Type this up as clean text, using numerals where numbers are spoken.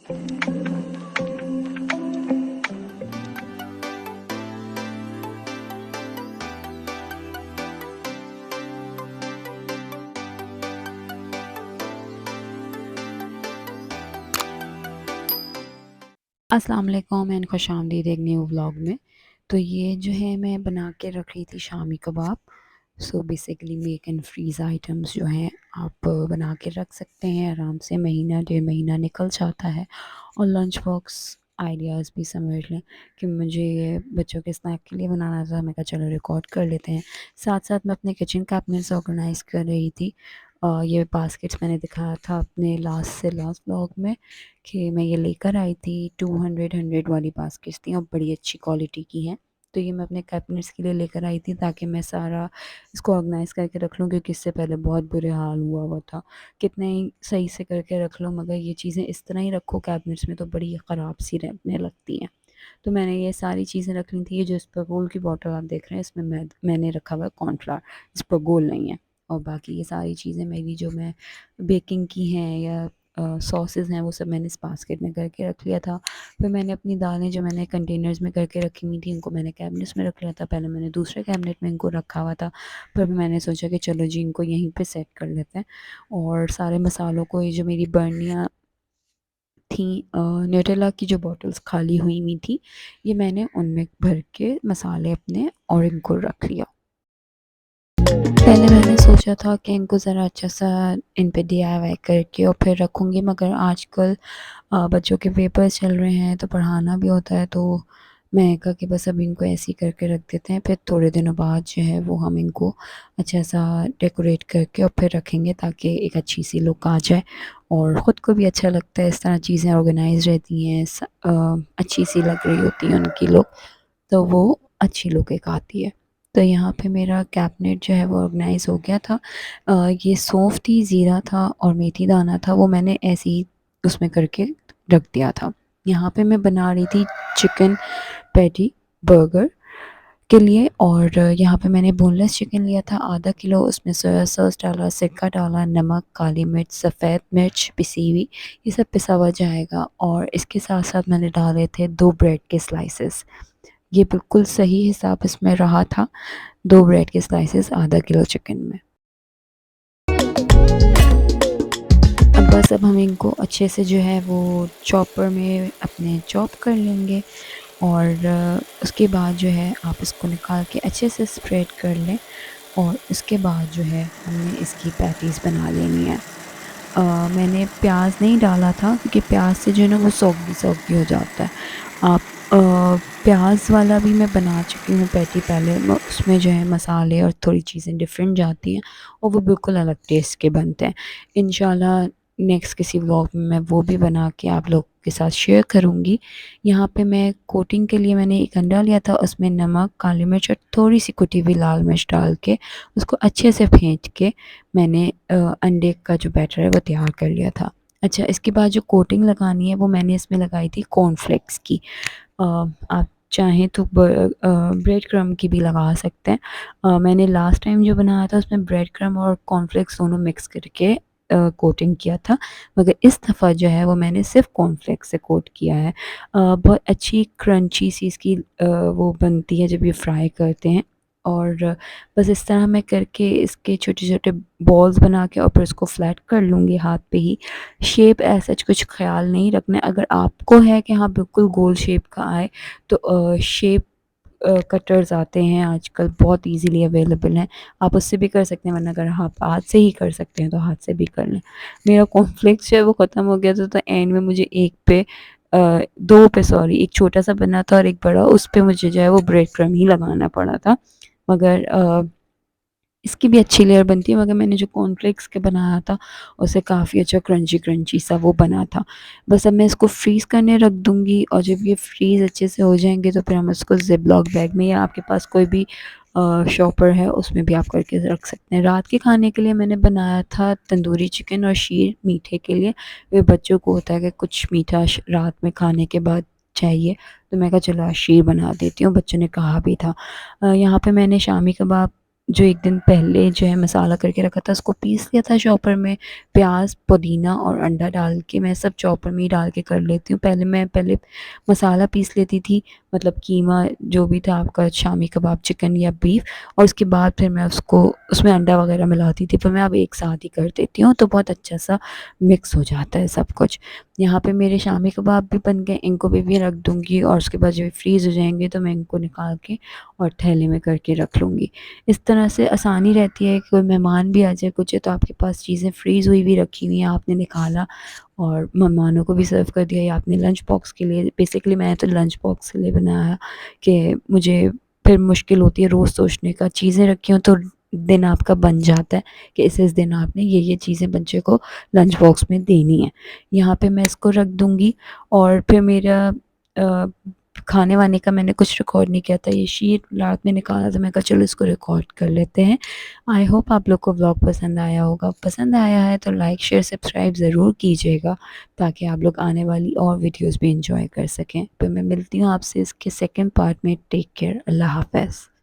अस्सलाम वालेकुम एंड खुशामदीद एक न्यू व्लॉग में। तो ये जो है मैं बना के रख रही थी shami kebab. So basically make and freeze items जो हैं आप बना के रख सकते हैं आराम से, महीना 1.5 महीना निकल जाता है। और लंच बॉक्स आइडियाज़ भी समझ लें कि मुझे ये बच्चों के स्नैक के लिए बनाना था। मैं कहा चलो रिकॉर्ड कर लेते हैं। साथ साथ मैं अपने किचन कैबिनेट्स ऑर्गेनाइज़ कर रही थी। ये बास्केट्स मैंने दिखाया था अपने लास्ट से लास्ट व्लॉग में कि मैं ये लेकर आई थी। 200 वाली बास्केट्स थी और बड़ी अच्छी क्वालिटी की हैं। तो ये मैं अपने कैबिनेट्स के लिए लेकर आई थी ताकि मैं सारा इसको ऑर्गेनाइज़ करके रख लूँ, क्योंकि इससे पहले बहुत बुरे हाल हुआ हुआ था। कितने ही सही से करके रख लो मगर ये चीज़ें इस तरह ही रखो कैबिनेट्स में तो बड़ी ख़राब सी रहने लगती हैं। तो मैंने ये सारी चीज़ें रख ली थी। ये जो स्पगोल की बॉटल आप देख रहे हैं इसमें मैंने रखा हुआ है कॉर्नफ्लावर, स्पगोल नहीं है। और बाकी ये सारी चीज़ें मेरी जो मैं बेकिंग की हैं या सॉसेस हैं वो सब मैंने इस बास्केट में करके रख लिया था। फिर मैंने अपनी दालें जो मैंने कंटेनर्स में करके रखी हुई थी इनको मैंने कैबिनेट्स में रख लिया था। पहले मैंने दूसरे कैबिनेट में इनको रखा हुआ था, फिर मैंने सोचा कि चलो जी इनको यहीं पे सेट कर लेते हैं। और सारे मसालों को, ये जो मेरी बर्नियाँ थी न्यूटेला की जो बॉटल्स खाली हुई हुई थी, ये मैंने उनमें भर के मसाले अपने और इनको रख लिया। पहले मैंने सोचा था कि इनको ज़रा अच्छा सा इन पे डीआईवाई करके और फिर रखूँगी, मगर आजकल बच्चों के पेपर्स चल रहे हैं तो पढ़ाना भी होता है, तो मैं कहा कि बस अब इनको ऐसे ही करके रख देते हैं। फिर थोड़े दिनों बाद जो है वो हम इनको अच्छा सा डेकोरेट करके और फिर रखेंगे ताकि एक अच्छी सी लुक आ जाए और ख़ुद को भी अच्छा लगता है। इस तरह चीज़ें ऑर्गेनाइज रहती हैं, अच्छी सी लग रही होती हैं उनकी लुक, तो वो अच्छी लुक एक आती है। तो यहाँ पे मेरा कैबिनेट जो है वो ऑर्गेनाइज़ हो गया था। ये सौंफ थी, ज़ीरा था और मेथी दाना था, वो मैंने ऐसे ही उसमें करके रख दिया था। यहाँ पे मैं बना रही थी चिकन पैटी बर्गर के लिए, और यहाँ पे मैंने बोनलेस चिकन लिया था आधा किलो। उसमें सोया सॉस डाला, सिरका डाला, नमक, काली मिर्च, सफ़ेद मिर्च पिसी हुई, ये सब पिसा हुआ जाएगा। और इसके साथ साथ मैंने डाले थे 2 ब्रेड के स्लाइसेस। ये बिल्कुल सही हिसाब इसमें रहा था, 2 ब्रेड के स्लाइसेस आधा किलो चिकन में। अब हम इनको अच्छे से जो है वो चॉपर में अपने चॉप कर लेंगे। और उसके बाद जो है आप इसको निकाल के अच्छे से स्प्रेड कर लें और उसके बाद जो है हमने इसकी पैटीज़ बना लेनी है। मैंने प्याज नहीं डाला था क्योंकि प्याज से जो है ना वो सौगी सौगी हो जाता है। आप प्याज वाला भी मैं बना चुकी हूँ पैटी पहले, उसमें जो है मसाले और थोड़ी चीज़ें डिफरेंट जाती हैं और वो बिल्कुल अलग टेस्ट के बनते हैं। इंशाल्लाह नेक्स्ट किसी व्लॉग में मैं वो भी बना के आप लोग के साथ शेयर करूँगी। यहाँ पे मैं कोटिंग के लिए मैंने एक अंडा लिया था, उसमें नमक, काली मिर्च और थोड़ी सी कुटी हुई लाल मिर्च डाल के उसको अच्छे से फेंट के मैंने अंडे का जो बैटर है वो तैयार कर लिया था। अच्छा, इसके बाद जो कोटिंग लगानी है वो मैंने इसमें लगाई थी कॉर्नफ्लेक्स की। आप चाहें तो ब्रेड क्रम्ब की भी लगा सकते हैं। मैंने लास्ट टाइम जो बनाया था उसमें ब्रेड क्रम्ब और कॉर्नफ्लेक्स दोनों मिक्स करके कोटिंग किया था, मगर इस दफ़ा जो है वो मैंने सिर्फ कॉर्नफ्लेक्स से कोट किया है। बहुत अच्छी क्रंची सी इसकी वो बनती है जब ये फ्राई करते हैं। और बस इस तरह मैं करके इसके छोटे-छोटे बॉल्स बना के और फिर उसको फ्लैट कर लूँगी हाथ पे ही। शेप ऐसा कुछ ख़्याल नहीं रखना है। अगर आपको है कि हाँ बिल्कुल गोल शेप का आए तो शेप कटर्स आते हैं आजकल, बहुत ईज़िली अवेलेबल हैं, आप उससे भी कर सकते हैं, वरना अगर आप हाथ से ही कर सकते हैं तो हाथ से भी कर लें। मेरा कॉर्नफ्लेक्स जो है वो ख़त्म हो गया था, तो एंड में मुझे 2 पे सॉरी, एक छोटा-सा बना था और एक बड़ा, उस पे मुझे जो है वो ब्रेड क्रम्ब ही लगाना पड़ा था। मगर इसकी भी अच्छी लेयर बनती है, मगर मैंने जो कॉर्नफ्लेक्स के बनाया था उससे काफ़ी अच्छा क्रंची क्रंची सा वो बना था। बस अब मैं इसको फ्रीज़ करने रख दूँगी और जब ये फ्रीज़ अच्छे से हो जाएँगे तो फिर हम इसको ज़िप-लॉक बैग में या आपके पास कोई भी शॉपर है उसमें भी आप करके रख सकते हैं। रात के खाने के लिए मैंने बनाया था तंदूरी चिकन और शीर मीठे के लिए। वे बच्चों को होता है कि कुछ मीठा रात में खाने के बाद चाहिए, तो मैं कहा चलो आज शीर बना देती हूँ, बच्चों ने कहा भी था। यहाँ पे मैंने शामी कबाब जो एक दिन पहले जो है मसाला करके रखा था उसको पीस लिया था चॉपर में। प्याज, पुदीना और अंडा डाल के मैं सब चॉपर में ही डाल के कर लेती हूँ। पहले मसाला पीस लेती थी, मतलब कीमा जो भी था आपका, शामी कबाब, चिकन या बीफ, और उसके बाद फिर मैं उसको उसमें अंडा वगैरह मिलाती थी। पर मैं अब एक साथ ही कर देती हूँ तो बहुत अच्छा सा मिक्स हो जाता है सब कुछ। यहाँ पे मेरे शामी कबाब भी बन गए, इनको भी रख दूँगी और उसके बाद जब फ्रीज़ हो जाएंगे तो मैं इनको निकाल के और थैले में करके रख लूँगी। इस तरह से आसानी रहती है कि कोई मेहमान भी आ जाए कुछ है तो आपके पास चीज़ें फ्रीज़ हुई भी रखी हुई हैं, आपने निकाला और मेहमानों को भी सर्व कर दिया, या आपने लंच बॉक्स के लिए, बेसिकली मैंने तो लंच बॉक्स के लिए बनाया कि मुझे फिर मुश्किल होती है रोज़ सोचने का। चीज़ें रखी हों तो दिन आपका बन जाता है कि इस दिन आपने ये चीज़ें बच्चे को लंच बॉक्स में देनी है। यहाँ पे मैं इसको रख दूँगी। और फिर मेरा खाने वाने का मैंने कुछ रिकॉर्ड नहीं किया था, ये शीट रात में निकाला था, मैं कहा चलो इसको रिकॉर्ड कर लेते हैं। आई होप आप लोग को व्लॉग पसंद आया होगा। पसंद आया है तो लाइक शेयर सब्सक्राइब ज़रूर कीजिएगा ताकि आप लोग आने वाली और वीडियोस भी इंजॉय कर सकें। फिर मैं मिलती हूँ आपसे इसके सेकंड पार्ट में। टेक केयर, अल्लाह हाफ़िज़।